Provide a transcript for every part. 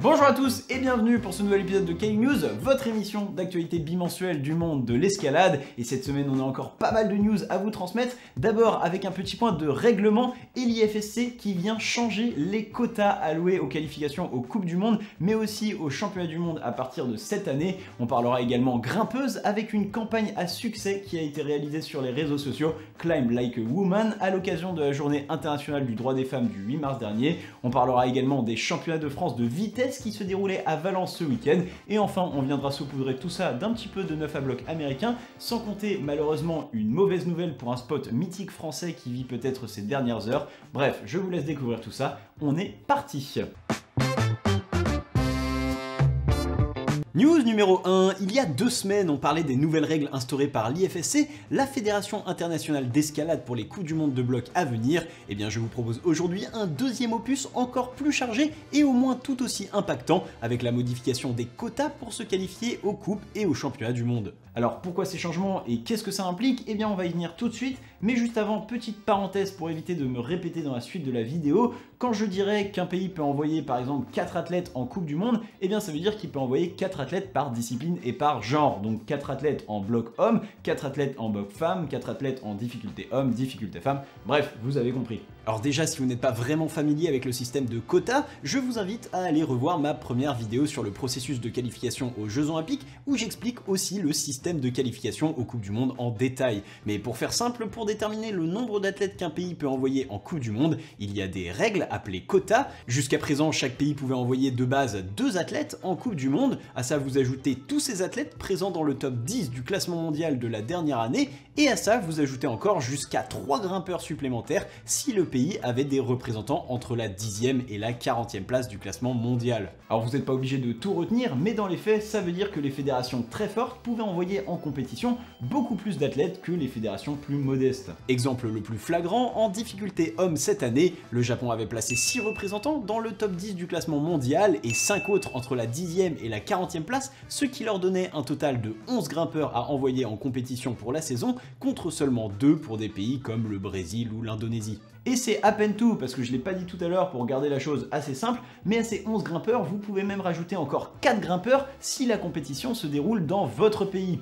Bonjour à tous et bienvenue pour ce nouvel épisode de Kaling News, votre émission d'actualité bimensuelle du monde de l'escalade. Et cette semaine, on a encore pas mal de news à vous transmettre. D'abord avec un petit point de règlement et l'IFSC qui vient changer les quotas alloués aux qualifications aux Coupes du Monde, mais aussi aux Championnats du Monde à partir de cette année. On parlera également grimpeuse avec une campagne à succès qui a été réalisée sur les réseaux sociaux Climb Like a Woman à l'occasion de la journée internationale du droit des femmes du 8 mars dernier. On parlera également des championnats de France de vitesse qui se déroulait à Valence ce week-end. Et enfin, on viendra saupoudrer tout ça d'un petit peu de neuf à bloc américain, sans compter malheureusement une mauvaise nouvelle pour un spot mythique français qui vit peut-être ces dernières heures. Bref, je vous laisse découvrir tout ça. On est parti! News numéro 1, il y a 2 semaines, on parlait des nouvelles règles instaurées par l'IFSC, la Fédération Internationale d'Escalade pour les Coupes du Monde de bloc à venir. Et bien je vous propose aujourd'hui un deuxième opus encore plus chargé et au moins tout aussi impactant, avec la modification des quotas pour se qualifier aux Coupes et aux Championnats du Monde. Alors pourquoi ces changements et qu'est-ce que ça implique? Eh bien on va y venir tout de suite, mais juste avant, petite parenthèse pour éviter de me répéter dans la suite de la vidéo, quand je dirais qu'un pays peut envoyer par exemple 4 athlètes en Coupe du Monde, eh bien ça veut dire qu'il peut envoyer 4 athlètes par discipline et par genre. Donc 4 athlètes en bloc homme, 4 athlètes en bloc femme, 4 athlètes en difficulté homme, difficulté femme, bref, vous avez compris. Alors déjà, si vous n'êtes pas vraiment familier avec le système de quotas, je vous invite à aller revoir ma première vidéo sur le processus de qualification aux Jeux Olympiques, où j'explique aussi le système de qualification aux Coupes du Monde en détail. Mais pour faire simple, pour déterminer le nombre d'athlètes qu'un pays peut envoyer en Coupe du Monde, il y a des règles appelées quotas. Jusqu'à présent, chaque pays pouvait envoyer de base 2 athlètes en Coupe du Monde. À ça, vous ajoutez tous ces athlètes présents dans le top 10 du classement mondial de la dernière année, et à ça, vous ajoutez encore jusqu'à 3 grimpeurs supplémentaires si le pays avait des représentants entre la 10e et la 40e place du classement mondial. Alors vous n'êtes pas obligé de tout retenir, mais dans les faits, ça veut dire que les fédérations très fortes pouvaient envoyer en compétition beaucoup plus d'athlètes que les fédérations plus modestes. Exemple le plus flagrant, en difficulté homme cette année, le Japon avait placé 6 représentants dans le top 10 du classement mondial et 5 autres entre la 10e et la 40e place, ce qui leur donnait un total de 11 grimpeurs à envoyer en compétition pour la saison, contre seulement 2 pour des pays comme le Brésil ou l'Indonésie. Et c'est à peine tout, parce que je ne l'ai pas dit tout à l'heure pour garder la chose assez simple, mais à ces 11 grimpeurs, vous pouvez même rajouter encore 4 grimpeurs si la compétition se déroule dans votre pays.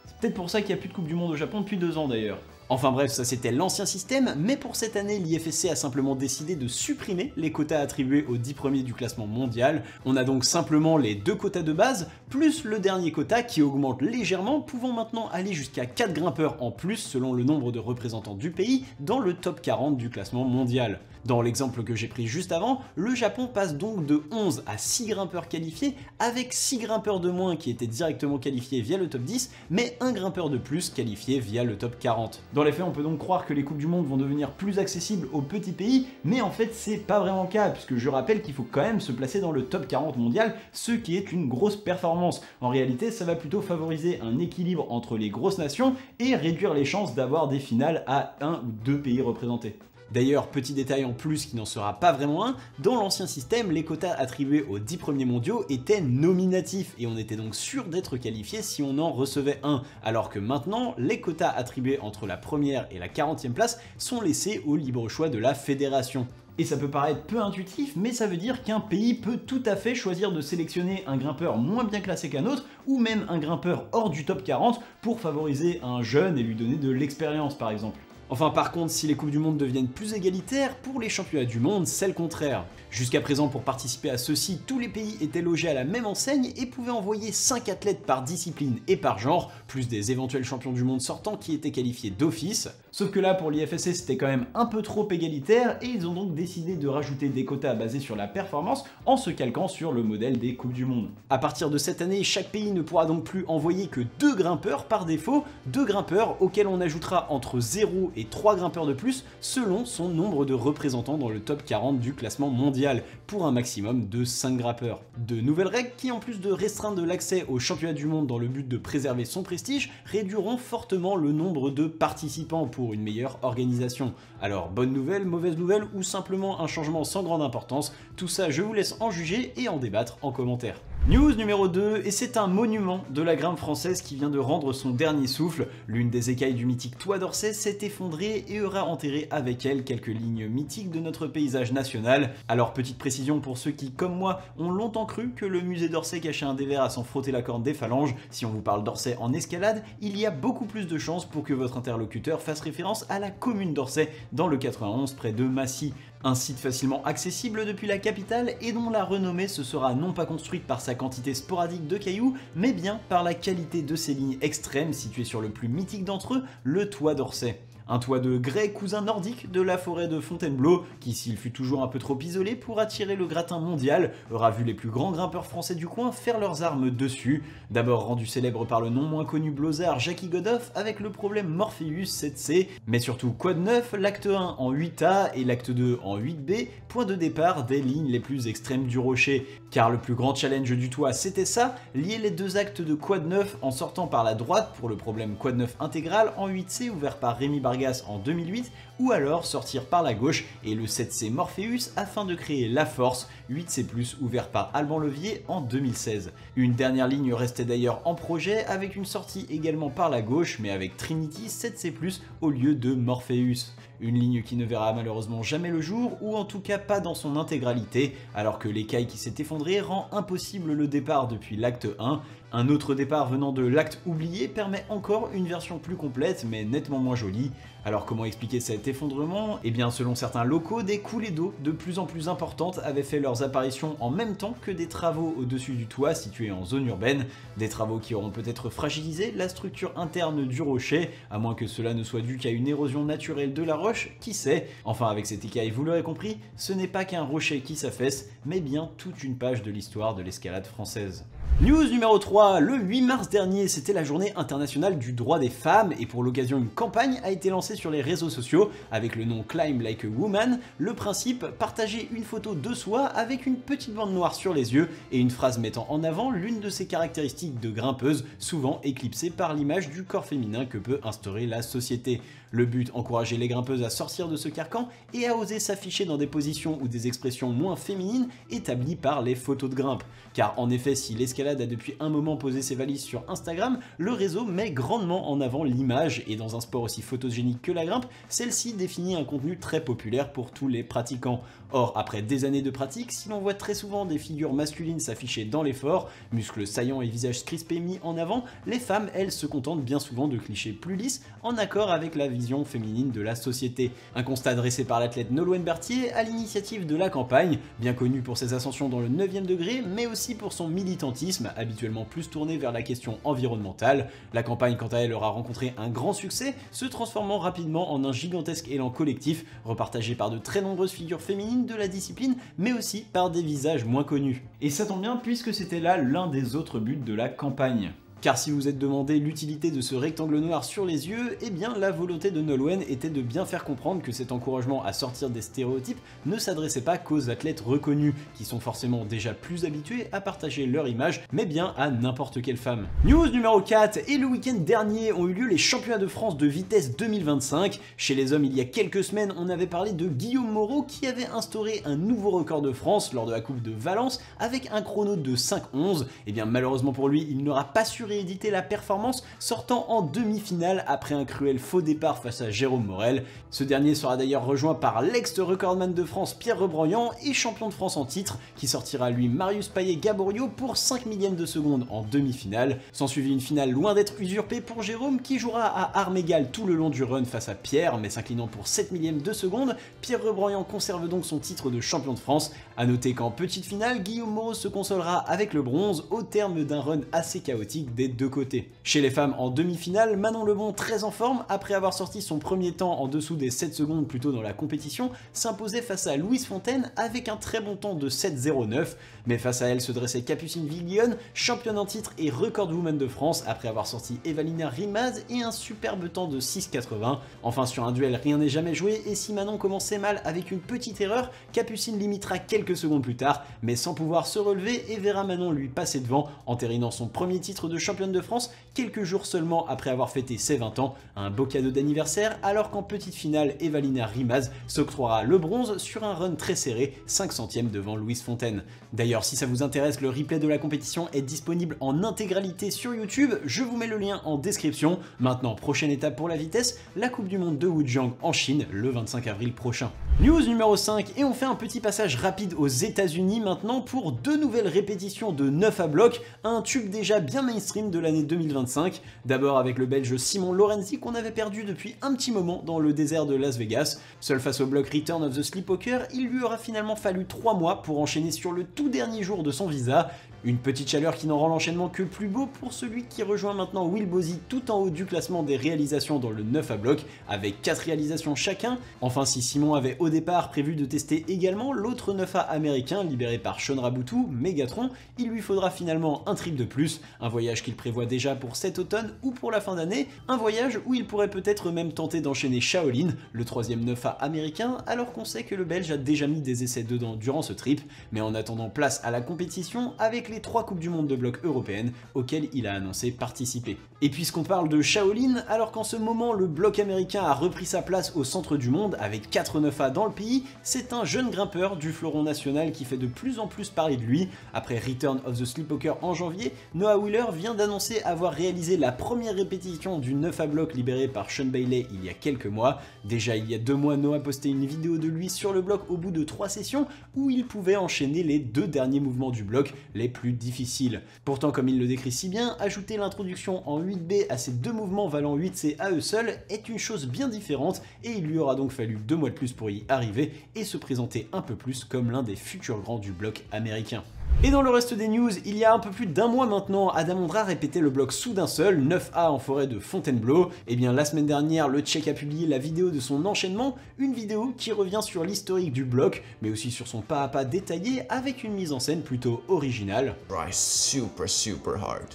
C'est peut-être pour ça qu'il n'y a plus de Coupe du Monde au Japon depuis 2 ans d'ailleurs. Enfin bref, ça c'était l'ancien système, mais pour cette année, l'IFSC a simplement décidé de supprimer les quotas attribués aux 10 premiers du classement mondial. On a donc simplement les 2 quotas de base, plus le dernier quota qui augmente légèrement, pouvant maintenant aller jusqu'à 4 grimpeurs en plus selon le nombre de représentants du pays dans le top 40 du classement mondial. Dans l'exemple que j'ai pris juste avant, le Japon passe donc de 11 à 6 grimpeurs qualifiés, avec 6 grimpeurs de moins qui étaient directement qualifiés via le top 10, mais un grimpeur de plus qualifié via le top 40. Dans les faits, on peut donc croire que les Coupes du Monde vont devenir plus accessibles aux petits pays, mais en fait c'est pas vraiment le cas, puisque je rappelle qu'il faut quand même se placer dans le top 40 mondial, ce qui est une grosse performance. En réalité, ça va plutôt favoriser un équilibre entre les grosses nations et réduire les chances d'avoir des finales à 1 ou 2 pays représentés. D'ailleurs, petit détail en plus qui n'en sera pas vraiment un, dans l'ancien système, les quotas attribués aux 10 premiers mondiaux étaient nominatifs et on était donc sûr d'être qualifié si on en recevait un, alors que maintenant, les quotas attribués entre la première et la 40e place sont laissés au libre choix de la fédération. Et ça peut paraître peu intuitif, mais ça veut dire qu'un pays peut tout à fait choisir de sélectionner un grimpeur moins bien classé qu'un autre, ou même un grimpeur hors du top 40 pour favoriser un jeune et lui donner de l'expérience par exemple. Enfin par contre, si les Coupes du Monde deviennent plus égalitaires, pour les championnats du monde, c'est le contraire. Jusqu'à présent, pour participer à ceux-ci, tous les pays étaient logés à la même enseigne et pouvaient envoyer 5 athlètes par discipline et par genre, plus des éventuels champions du monde sortants qui étaient qualifiés d'office. Sauf que là, pour l'IFSC, c'était quand même un peu trop égalitaire et ils ont donc décidé de rajouter des quotas basés sur la performance en se calquant sur le modèle des Coupes du Monde. À partir de cette année, chaque pays ne pourra donc plus envoyer que 2 grimpeurs par défaut, 2 grimpeurs auxquels on ajoutera entre 0 et 3 grimpeurs de plus selon son nombre de représentants dans le top 40 du classement mondial, pour un maximum de 5 grimpeurs. De nouvelles règles qui, en plus de restreindre l'accès aux championnats du monde dans le but de préserver son prestige, réduiront fortement le nombre de participants pour une meilleure organisation. Alors bonne nouvelle, mauvaise nouvelle ou simplement un changement sans grande importance, tout ça je vous laisse en juger et en débattre en commentaire. News numéro 2, et c'est un monument de la grimpe française qui vient de rendre son dernier souffle. L'une des écailles du mythique Toit d'Orsay s'est effondrée et aura enterré avec elle quelques lignes mythiques de notre paysage national. Alors petite précision pour ceux qui, comme moi, ont longtemps cru que le musée d'Orsay cachait un dévers à s'en frotter la corne des phalanges, si on vous parle d'Orsay en escalade, il y a beaucoup plus de chances pour que votre interlocuteur fasse référence à la commune d'Orsay dans le 91 près de Massy. Un site facilement accessible depuis la capitale et dont la renommée se sera non pas construite par sa quantité sporadique de cailloux, mais bien par la qualité de ses lignes extrêmes situées sur le plus mythique d'entre eux, le Toit d'Orsay. Un toit de grès cousin nordique de la forêt de Fontainebleau, qui s'il fut toujours un peu trop isolé pour attirer le gratin mondial, aura vu les plus grands grimpeurs français du coin faire leurs armes dessus. D'abord rendu célèbre par le non moins connu blozard Jackie Godoff avec le problème Morpheus 7C, mais surtout Quad 9, l'acte 1 en 8A et l'acte 2 en 8B, point de départ des lignes les plus extrêmes du rocher. Car le plus grand challenge du toit c'était ça, lier les deux actes de Quad 9 en sortant par la droite pour le problème Quad 9 intégral en 8C ouvert par Rémi Bargas en 2008, ou alors sortir par la gauche et le 7C Morpheus afin de créer la Force 8C+, ouvert par Alban Levier en 2016. Une dernière ligne restait d'ailleurs en projet avec une sortie également par la gauche mais avec Trinity 7C+, au lieu de Morpheus. Une ligne qui ne verra malheureusement jamais le jour, ou en tout cas pas dans son intégralité, alors que l'écaille qui s'est effondrée rend impossible le départ depuis l'acte 1. Un autre départ venant de l'acte oublié permet encore une version plus complète mais nettement moins jolie. Alors comment expliquer cet effondrement? Eh bien selon certains locaux, des coulées d'eau de plus en plus importantes avaient fait leurs apparitions en même temps que des travaux au-dessus du toit situés en zone urbaine, des travaux qui auront peut-être fragilisé la structure interne du rocher, à moins que cela ne soit dû qu'à une érosion naturelle de la roche, qui sait. Enfin avec cette écaille, vous l'aurez compris, ce n'est pas qu'un rocher qui s'affaisse, mais bien toute une page de l'histoire de l'escalade française. News numéro 3, le 8 mars dernier, c'était la journée internationale du droit des femmes et pour l'occasion une campagne a été lancée sur les réseaux sociaux avec le nom Climb Like a Woman. Le principe, partager une photo de soi avec une petite bande noire sur les yeux et une phrase mettant en avant l'une de ses caractéristiques de grimpeuse, souvent éclipsée par l'image du corps féminin que peut instaurer la société. Le but, encourager les grimpeuses à sortir de ce carcan et à oser s'afficher dans des positions ou des expressions moins féminines établies par les photos de grimpe. Car en effet, si l'escalade a depuis un moment posé ses valises sur Instagram, le réseau met grandement en avant l'image et dans un sport aussi photogénique que la grimpe, celle-ci définit un contenu très populaire pour tous les pratiquants. Or, après des années de pratique, si l'on voit très souvent des figures masculines s'afficher dans l'effort, muscles saillants et visages crispés mis en avant, les femmes, elles, se contentent bien souvent de clichés plus lisses, en accord avec la vision féminine de la société. Un constat dressé par l'athlète Nolwenn Berthier à l'initiative de la campagne, bien connue pour ses ascensions dans le 9e degré, mais aussi pour son militantisme, habituellement plus tourné vers la question environnementale. La campagne, quant à elle, aura rencontré un grand succès, se transformant rapidement en un gigantesque élan collectif, repartagé par de très nombreuses figures féminines de la discipline, mais aussi par des visages moins connus. Et ça tombe bien puisque c'était là l'un des autres buts de la campagne. Car si vous êtes demandé l'utilité de ce rectangle noir sur les yeux, eh bien la volonté de Nolwenn était de bien faire comprendre que cet encouragement à sortir des stéréotypes ne s'adressait pas qu'aux athlètes reconnus, qui sont forcément déjà plus habitués à partager leur image, mais bien à n'importe quelle femme. News numéro 4, et le week-end dernier ont eu lieu les championnats de France de vitesse 2025. Chez les hommes, il y a quelques semaines, on avait parlé de Guillaume Moreau qui avait instauré un nouveau record de France lors de la Coupe de Valence avec un chrono de 5:11. Et bien malheureusement pour lui, il n'aura pas su rééditer la performance, sortant en demi-finale après un cruel faux départ face à Jérôme Morel. Ce dernier sera d'ailleurs rejoint par l'ex-recordman de France Pierre Rebroyant et champion de France en titre, qui sortira lui Marius Payet-Gaborio pour 5 millièmes de seconde en demi-finale. S'ensuivit une finale loin d'être usurpée pour Jérôme, qui jouera à armes égales tout le long du run face à Pierre, mais s'inclinant pour 7 millièmes de seconde. Pierre Rebroyant conserve donc son titre de champion de France. A noter qu'en petite finale, Guillaume Moreau se consolera avec le bronze au terme d'un run assez chaotique des deux côtés. Chez les femmes en demi-finale, Manon Lebon, très en forme, après avoir sorti son premier temps en dessous des 7 secondes plus tôt dans la compétition, s'imposait face à Louise Fontaine avec un très bon temps de 7:09, mais face à elle se dressait Capucine Viglione, championne en titre et recordwoman de France après avoir sorti Evalina Rimaz et un superbe temps de 6:80. Enfin sur un duel, rien n'est jamais joué et si Manon commençait mal avec une petite erreur, Capucine limitera quelques secondes plus tard, mais sans pouvoir se relever et verra Manon lui passer devant, entérinant son premier titre de championne de France quelques jours seulement après avoir fêté ses 20 ans. Un beau cadeau d'anniversaire, alors qu'en petite finale, Evalina Rimaz s'octroiera le bronze sur un run très serré, 5 centièmes devant Louise Fontaine. D'ailleurs, si ça vous intéresse, le replay de la compétition est disponible en intégralité sur YouTube, je vous mets le lien en description. Maintenant, prochaine étape pour la vitesse, la Coupe du Monde de Wujiang en Chine, le 25 avril prochain. News numéro 5, et on fait un petit passage rapide aux États-Unis maintenant pour 2 nouvelles répétitions de 9 à bloc, un tube déjà bien mainstream de l'année 2025. D'abord avec le Belge Simon Lorenzi qu'on avait perdu depuis un petit moment dans le désert de Las Vegas. Seul face au bloc Return of the Sleepwalker, il lui aura finalement fallu 3 mois pour enchaîner sur le tout dernier jour de son visa. Une petite chaleur qui n'en rend l'enchaînement que plus beau pour celui qui rejoint maintenant Will Bozy tout en haut du classement des réalisations dans le 9 à bloc, avec 4 réalisations chacun. Enfin, si Simon avait au départ prévu de tester également l'autre 9A américain libéré par Sean Raboutou, Megatron, il lui faudra finalement un trip de plus, un voyage qu'il prévoit déjà pour cet automne ou pour la fin d'année, un voyage où il pourrait peut-être même tenter d'enchaîner Shaolin, le 3e 9A américain, alors qu'on sait que le Belge a déjà mis des essais dedans durant ce trip, mais en attendant place à la compétition avec les 3 Coupes du Monde de bloc européennes auxquelles il a annoncé participer. Et puisqu'on parle de Shaolin, alors qu'en ce moment le bloc américain a repris sa place au centre du monde avec 4 9A dans le pays, c'est un jeune grimpeur du fleuron national qui fait de plus en plus parler de lui. Après Return of the Sleepwalker en janvier, Noah Wheeler vient d'annoncer avoir réalisé la première répétition du 9 à bloc libéré par Sean Bailey il y a quelques mois. Déjà il y a 2 mois, Noah postait une vidéo de lui sur le bloc au bout de 3 sessions où il pouvait enchaîner les 2 derniers mouvements du bloc les plus difficiles. Pourtant, comme il le décrit si bien, ajouter l'introduction en 8B à ces 2 mouvements valant 8C à eux seuls est une chose bien différente et il lui aura donc fallu 2 mois de plus pour y arriver et se présenter un peu plus comme l'un des futurs grands du bloc américain. Et dans le reste des news, il y a un peu plus d'1 mois maintenant, Adamandra répétait le bloc sous d'un seul, 9A en forêt de Fontainebleau. Et bien la semaine dernière, le Tchèque a publié la vidéo de son enchaînement, une vidéo qui revient sur l'historique du bloc, mais aussi sur son pas à pas détaillé avec une mise en scène plutôt originale. Try super hard.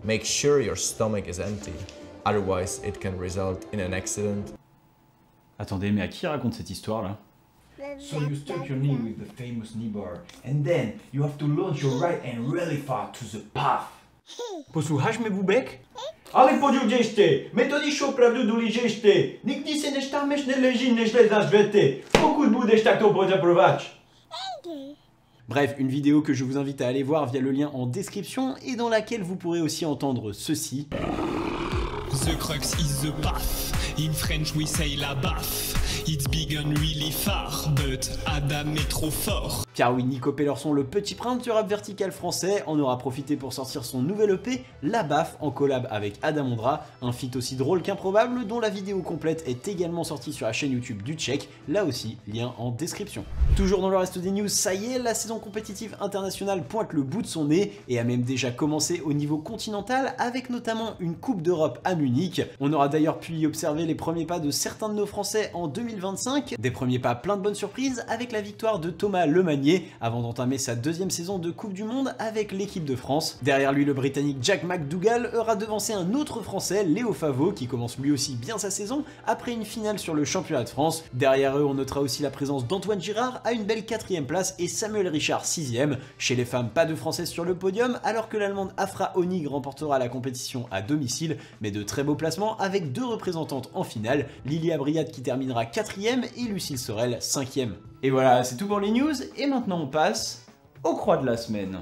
Make sure your stomach is empty, otherwise it can result in an accident. Attendez, mais à qui raconte cette histoire là? So you start your knee with the famous knee bar, and then you have to launch your right hand really far to the path. Posłuchasz mnie, Bubek? Ale podziu gdzieś ty, metodisz opravdu gdzieś ty, nigdy się nie sztamesz, nie leży, nie źle zażwety, pokud budeš tak to pozaprowadź. Bref, une vidéo que je vous invite à aller voir via le lien en description et dans laquelle vous pourrez aussi entendre ceci. The crux is the path. In French we say la baffe. It's big and really far, but Adam est trop fort. Car oui, Nico Pellerson, le petit prince du rap vertical français, en aura profité pour sortir son nouvel EP, La Baffe, en collab avec Adamandra, un feat aussi drôle qu'improbable dont la vidéo complète est également sortie sur la chaîne YouTube du Tchèque, là aussi, lien en description. Toujours dans le reste des news, ça y est, la saison compétitive internationale pointe le bout de son nez et a même déjà commencé au niveau continental avec notamment une Coupe d'Europe à Munich. On aura d'ailleurs pu y observer les premiers pas de certains de nos Français en 2025, des premiers pas plein de bonnes surprises avec la victoire de Thomas Lemagnier avant d'entamer sa 2e saison de Coupe du Monde avec l'équipe de France. Derrière lui, le Britannique Jack McDougall aura devancé un autre Français, Léo Favot, qui commence lui aussi bien sa saison après une finale sur le championnat de France. Derrière eux, on notera aussi la présence d'Antoine Girard à une belle 4e place et Samuel Richard 6e. Chez les femmes, pas de Françaises sur le podium, alors que l'Allemande Afra Honig remportera la compétition à domicile, mais de très beaux placements avec 2 représentantes en finale, Lilia Briat qui terminera 4e et Lucille Sorel 5e. Et voilà, c'est tout pour les news, et maintenant on passe aux croix de la semaine.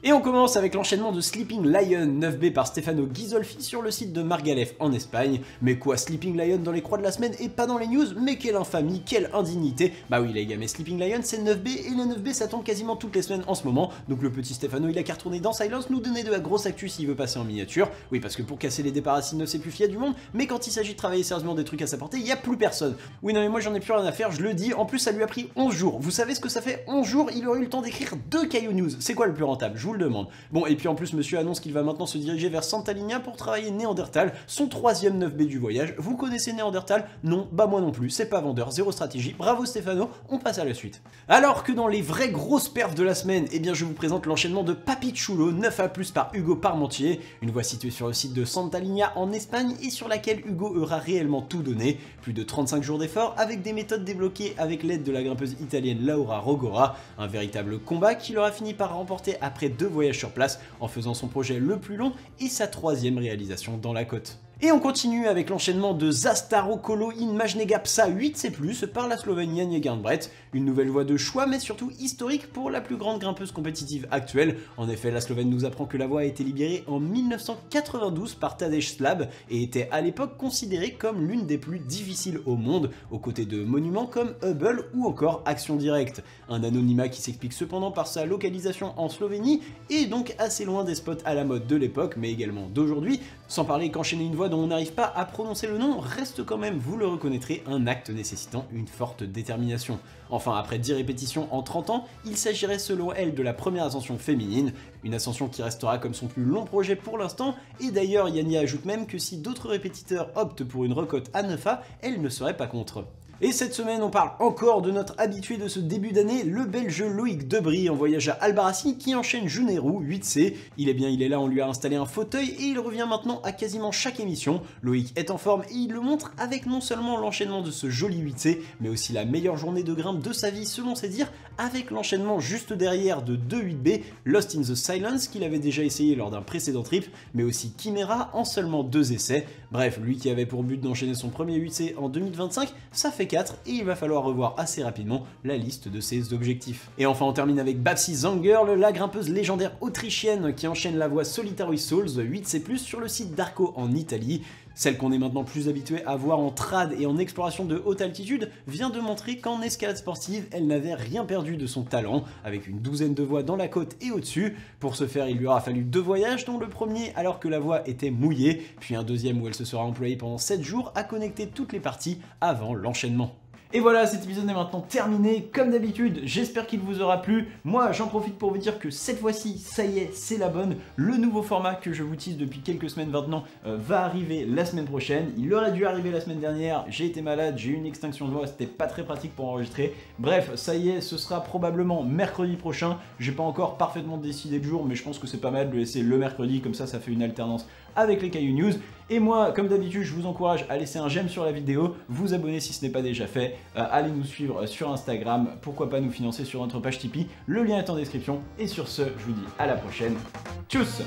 Et on commence avec l'enchaînement de Sleeping Lion 9B par Stefano Ghisolfi sur le site de Margalef en Espagne. Mais quoi, Sleeping Lion dans les croix de la semaine et pas dans les news? Mais quelle infamie, quelle indignité. Bah oui les gars, mais Sleeping Lion c'est 9B et le 9B ça tombe quasiment toutes les semaines en ce moment. Donc le petit Stefano il a qu'à retourner dans Silence, nous donner de la grosse actu s'il veut passer en miniature. Oui parce que pour casser les déparacines ne sait plus fier du monde, mais quand il s'agit de travailler sérieusement des trucs à sa portée, il n'y a plus personne. Oui non mais moi j'en ai plus rien à faire, je le dis, en plus ça lui a pris 11 jours. Vous savez ce que ça fait 11 jours, il aurait eu le temps d'écrire 2 Caillou News. C'est quoi le plus rentable? Je vous le demande. demande. Bon, et puis en plus, monsieur annonce qu'il va maintenant se diriger vers Santaligna pour travailler Néandertal, son 3e 9B du voyage. Vous connaissez Néandertal? Non, bah moi non plus, c'est pas vendeur, zéro stratégie. Bravo Stéphano, on passe à la suite. Alors que dans les vraies grosses perfs de la semaine, eh bien je vous présente l'enchaînement de Papi Chulo, 9A+ par Hugo Parmentier, une voie située sur le site de Santaligna en Espagne et sur laquelle Hugo aura réellement tout donné. Plus de 35 jours d'efforts avec des méthodes débloquées avec l'aide de la grimpeuse italienne Laura Rogora, un véritable combat qu'il aura fini par remporter après 2 voyages sur place en faisant son projet le plus long et sa 3e réalisation dans la côte. Et on continue avec l'enchaînement de Zastaro Kolo in Majnega Psa 8C+, par la Slovène Janje Garnbret, une nouvelle voie de choix mais surtout historique pour la plus grande grimpeuse compétitive actuelle. En effet, la Slovène nous apprend que la voie a été libérée en 1992 par Tadej Slab et était à l'époque considérée comme l'une des plus difficiles au monde, aux côtés de monuments comme Hubble ou encore Action Directe. Un anonymat qui s'explique cependant par sa localisation en Slovénie et donc assez loin des spots à la mode de l'époque mais également d'aujourd'hui, sans parler qu'enchaîner une voie dont on n'arrive pas à prononcer le nom reste quand même, vous le reconnaîtrez, un acte nécessitant une forte détermination. Enfin, après 10 répétitions en 30 ans, il s'agirait selon elle de la première ascension féminine, une ascension qui restera comme son plus long projet pour l'instant, et d'ailleurs Janje ajoute même que si d'autres répétiteurs optent pour une recote à 9A, elle ne serait pas contre. Et cette semaine, on parle encore de notre habitué de ce début d'année, le Belge Loïc Debry en voyage à Albarracín qui enchaîne Juneru 8C. Il est là, on lui a installé un fauteuil et il revient maintenant à quasiment chaque émission. Loïc est en forme et il le montre avec non seulement l'enchaînement de ce joli 8C, mais aussi la meilleure journée de grimpe de sa vie selon ses dires, avec l'enchaînement juste derrière de 2 8B, Lost in the Silence qu'il avait déjà essayé lors d'un précédent trip, mais aussi Chimera en seulement 2 essais. Bref, lui qui avait pour but d'enchaîner son premier 8C en 2025, ça fait 4 et il va falloir revoir assez rapidement la liste de ses objectifs. Et enfin on termine avec Babsi Zangerl, la grimpeuse légendaire autrichienne qui enchaîne la voie Solitary Souls 8C+, sur le site d'Arco en Italie. Celle qu'on est maintenant plus habitué à voir en trad et en exploration de haute altitude vient de montrer qu'en escalade sportive, elle n'avait rien perdu de son talent, avec une douzaine de voies dans la côte et au-dessus. Pour ce faire, il lui aura fallu 2 voyages, dont le premier alors que la voie était mouillée, puis un deuxième où elle se sera employée pendant 7 jours à connecter toutes les parties avant l'enchaînement. Et voilà, cet épisode est maintenant terminé. Comme d'habitude, j'espère qu'il vous aura plu. Moi, j'en profite pour vous dire que cette fois-ci, ça y est, c'est la bonne. Le nouveau format que je vous tease depuis quelques semaines maintenant va arriver la semaine prochaine. Il aurait dû arriver la semaine dernière. J'ai été malade, j'ai eu une extinction de voix, c'était pas très pratique pour enregistrer. Bref, ça y est, ce sera probablement mercredi prochain. J'ai pas encore parfaitement décidé le jour, mais je pense que c'est pas mal de laisser le mercredi, comme ça fait une alternance avec les Caillou News. Et moi, comme d'habitude, je vous encourage à laisser un j'aime sur la vidéo, vous abonner si ce n'est pas déjà fait, allez nous suivre sur Instagram, pourquoi pas nous financer sur notre page Tipeee, le lien est en description. Et sur ce, je vous dis à la prochaine. Tchuss!